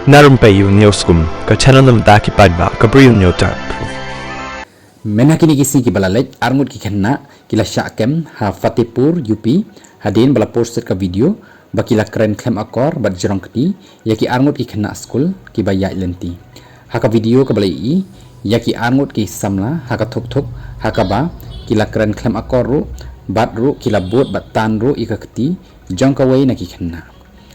Na Rympei U ke channel nabynta ki paidbah ke Bri U Hynñiewtrep. Mena kini kisi ki balalej arngut ki khynnah kila Shah kem ha Fatehpur UP hadin bala posted ka video bakila kren khlemakor bat jrong kti yaki arngut ki khynnah skul ki ba iaid lynti. Haka video ka balai I yaki arngut ki samla haka thok haka ba kila kren khlemakor ru bat ru kila bot bat tan ru ika kti jong kawai na ki khynnah.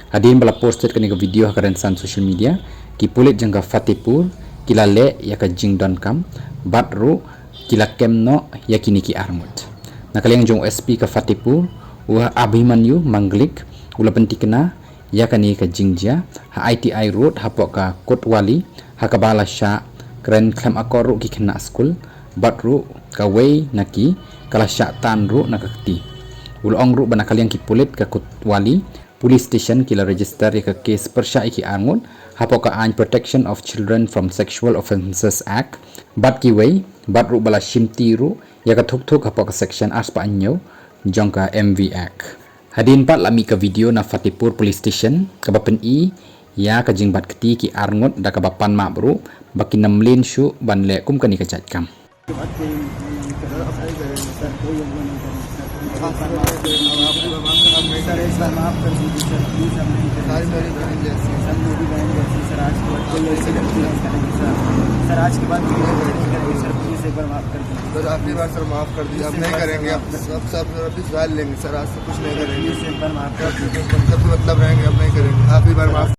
Hadin bala posted kani ka video haka rensan social media ki pulit jangka Fatehpur kila le yaka jingdon kam bat ru kila kemno yakini ki armut nakaliang jong SP ka Fatehpur wa Abhimanyu manglik ula pentikna yakani ka jingja ha ITI road hapok ka kotwali hakabala Shah kren khlemakor ru ki khynnah skul bat ru ka wei naki kala Shah tan ru nakakti ulong ru banakaliang ki pulit ka kotwali police station kila register ka case persya iki angut hapok ka an Protection of Children from Sexual Offences Act bat ki wei bat ru bala shimti ru ya ka thuk hapok ka section aspa anyo jong ka MV Act hadin pat lami ka video na Fatehpur police station ka bapen I ya ka jingbat kti ki arngut da ka panmap ru bakin namlin shu ban le kum kani ka chat kam sir इस बार माफ कर दीजिए sir please हम नहीं करेंगे मेरी बहन जैसी सर मेरी बहन जैसी सर आज के बाद कोई ऐसी गलती नहीं करेंगे सर आज के बाद कोई गलती नहीं करेंगे सर प्लीज एक बार माफ कर दीजिए सर आखिरी बार सर माफ कर दीजिए अब नहीं करेंगे अब सब अभी सवाल लेंगे सर आज से कुछ नहीं करेंगे प्लीज एक बार माफ कर दीजिए मतलब रहेंगे अब नहीं करेंगे आखिरी बार माफ